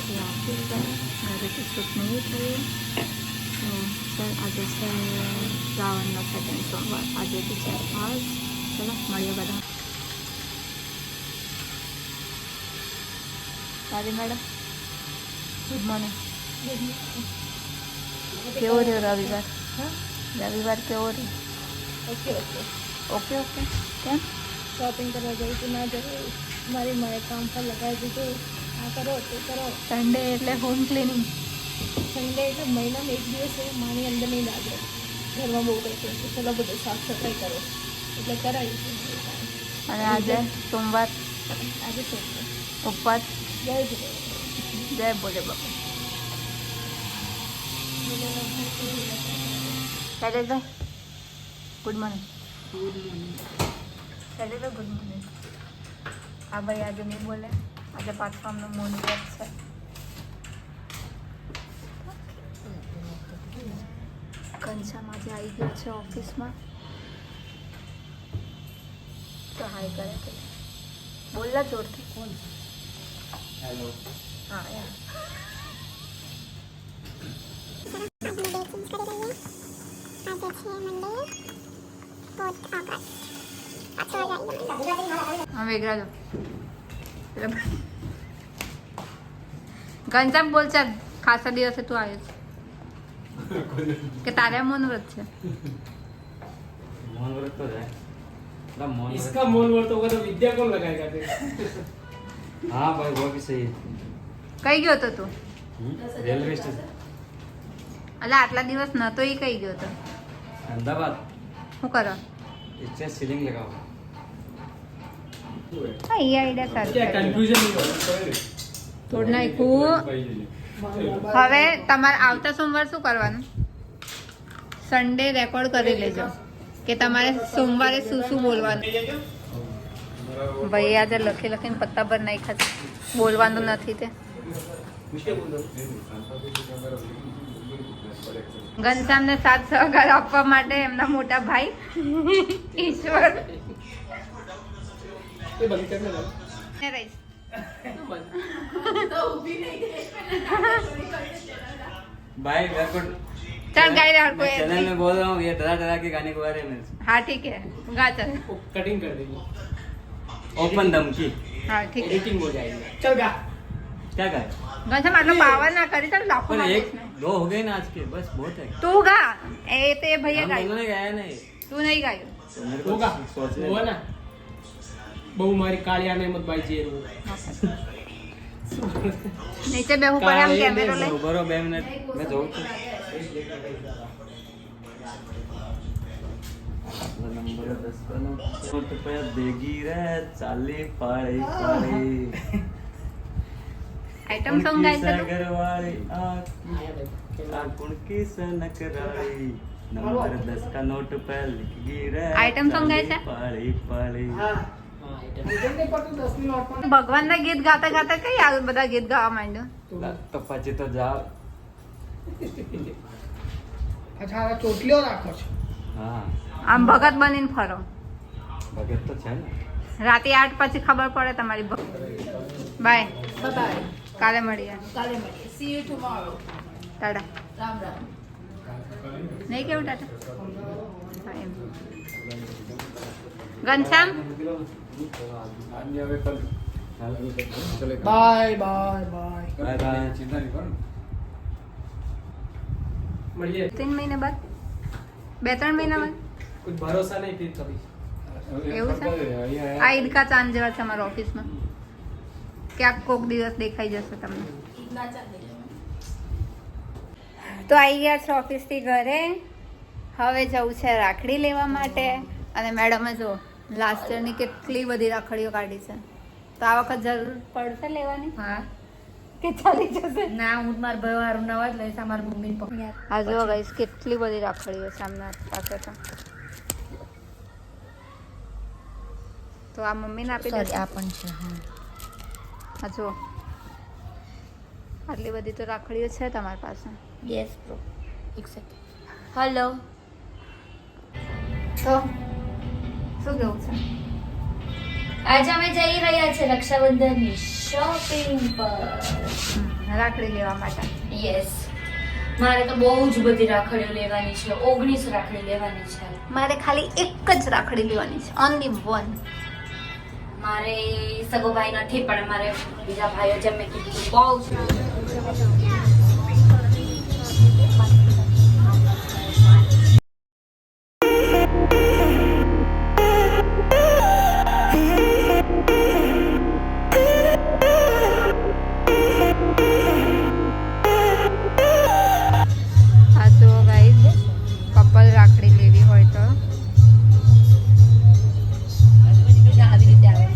વાગે ઓફિસ જાય. આજે તો શૂટ નહીં થયું. સર આજે છે શ્રાવણનો સેકન્ડ સોમવાર. આજે બી છે આજ. ચલો મળીએ બધા. રાજી મેડમ ગુડ મોર્નિંગ. કેવો રહ્યો રવિવાર? રવિવાર કેવો રહ્યો? Okay okay okay okay. કેમ? શોપિંગ કરવા ગઈ હતી, ના જવું. મારી માએ કામ પર લગાવી દીધું. આ કરો તે કરો. સન્ડે એટલે હોમ ક્લિનિંગ. સન્ડે એટલે મહિનામાં એક દિવસ એ મારી અંદર નહીં લાગે. ઘરમાં બહુ કંઈ છે તો ચલો બધું સાફ સફાઈ કરો એટલે કરાવીશું. અને આજે સોમવાર આજે સોમવાર. ઉપવાસ. જય જય જય બોલે બાપા. શૈલેષભાઈ ગુડ મોર્નિંગ. શૈલેષભાઈ ગુડ મોર્નિંગ. હા ભાઈ આજે નહીં બોલે. આજે પાછું અમનું મોર્નિંગ વોક છે. ઘનશ્યામ આજે આવી ગયો છે ઓફિસમાં. તો હાય કરે કે બોલલા જોરથી. કોણ? હેલો. હા યાર હા વેગરા દો. ઘનશ્યામ બોલ ચાલ. ખાસા દિવસે તું આવ્યો છે કે तारे मौन व्रत છે? मौन व्रत तो है ना. मौन इसका मौन व्रत होगा तो विद्या कौन लगाएगा फिर? हाँ भाई वो भी सही है. કઈ ગયો તો તું? रेलवे स्टेशन એટલે આટલા દિવસ નતો ઈ કઈ ગયો તો? अहमदाबाद. શું કરો? इससे सीलिंग लगाओ. હા ઈ આઈડિયા સારું क्या છે. कंफ्यूजन नहीं होगा. તોડ નાખ્યું. હવે તમારે આવતા સોમવાર શું કરવાનું? સન્ડે રેકોર્ડ કરી લેજો કે તમારે સોમવારે શું શું બોલવાનું. ભાઈ આજે લખી લખીને પત્તા પર નાખ્યા છે. બોલવાનું નથી તે. ઘનશ્યામને સાથ સહકાર આપવા માટે એમના મોટા ભાઈ ઈશ્વર ये बंद करने लगा. ને રહીશ. भाई मेरे को चल गाई रे हर कोई चैनल ऐसे ही। में बोल रहा हूँ ये डरा डरा के गाने के बारे में. हाँ ठीक है गा चल. वो कटिंग कर देंगे. ओपन धमकी. हाँ ठीक है. एडिटिंग हो जाएगी. चल गा. क्या गाए? ઘનશ્યામ આટલો પાવર ના કરી ચાલ લાખો पर માં एक दो हो गए ना आज के, बस बहुत है. તું ગા. એ તો એ ભૈયા हम ગાયું. दोनों ने गाया नहीं. તું નહીં ગાયું. तो मेरे को होगा. सोचने वो ना बहु मारी कालिया ने मत भाई जेल वो. નીચે બેહું પડે આમ કેમેરો લઈ. बरो 2 मिनिट मैं જોઉં છું. નંબર 10 નો નોટ पे देगी रे चाली पाड़ी पाड़ी આઈટમ સોંગ ગાય છે તું? सागरवाड़ी आकुण की सनक राड़ी नंबर 10 का नोट पे लिखगी रे आइटम सॉन्ग गाय છે? पाड़ी पाड़ी. ભગવાનના ગીત ગાતા ગાતા કઈ આ બધા ગીત ગાવા માંડ્યો? તો પછી તો જાઓ. अच्छा चोटलियों રાખો છો. હા આમ ભગત બનીને ફરો. ભગત તો છે ને. રાતે 8 પછી ખબર પડે તમારી. બાય. બાય. કાલે મળીએ. કાલે મળીએ. See you tomorrow. ટાટા. રામ રામ. નહીં કેવું ટાટા? હા એમ. Ghanshyam bye bye bye. Bye bye. મળીએ. 3 મહિના બાદ 2-3 મહિના બાદ कुछ भरोसा नहीं फिर कभी. એવું છે. આ ઈદકા ચાંદ જેવા છે અમારા ઓફિસમાં. ક્યાંક કોક દિવસ દેખાઈ જશે તમને. ના ચાલે. તો આવી ગયા છે ઓફિસથી ઘરે. હવે જવું છે રાખડી લેવા માટે. અને મેડમે જો લાસ્ટ યરની કેટલી બધી રાખડીઓ કાઢી છે. તો આ વખત જરૂર પડશે લેવાની? હા કે ચાલી જશે? ના હું મારા ભાઈ હારું નવા જ લઈશ. અમારા મમ્મી પપ્પા આ જો ગાઈસ કેટલી બધી રાખડીઓ છે આમના પાસે તો. તો આ મમ્મીને આપી દે. આ પણ છે. હા આ જો આટલી બધી તો રાખડીઓ છે તમારી પાસે. Yes bro. એક સેકન્ડ. હેલો. તો શું કેવું છે? આજે અમે જઈ રહ્યા છે રક્ષાબંધનની શોપિંગ પર. રાખડી લેવા માટે. યસ, મારે તો બહુ જ બધી રાખડીઓ લેવાની છે. 19 રાખડી લેવાની છે. મારે ખાલી એક જ રાખડી લેવાની છે, ઓનલી વન. મારે સગો ભાઈ નથી, પણ મારે બીજા ભાઈઓ જેમ મેં કીધું બહુ છે. હા તો ગાઈઝ, કપલ રાખડી લેવી હોય તો આવી રીતે આવે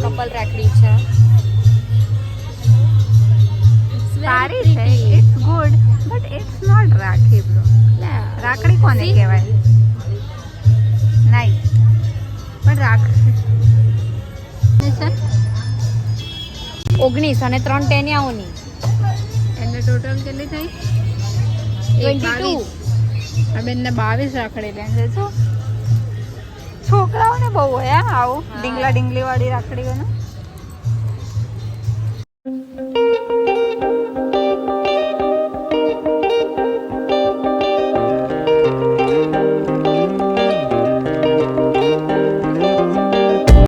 કપલ રાખડી છે. સારી છે, it's good but it's not rakhi bro. રાખડી કોને કહેવાય? નાઈસ, પણ રાખડી 19 અને 3 ટેનિયાઓની એટલે ટોટલ કેટલી થઈ? 22. આ બેનને 22 રાખડી લેશે. શું છોકરાઓને બહુ હોય આવું ડીંગલા ડીંગલી વાળી રાખડીઓને.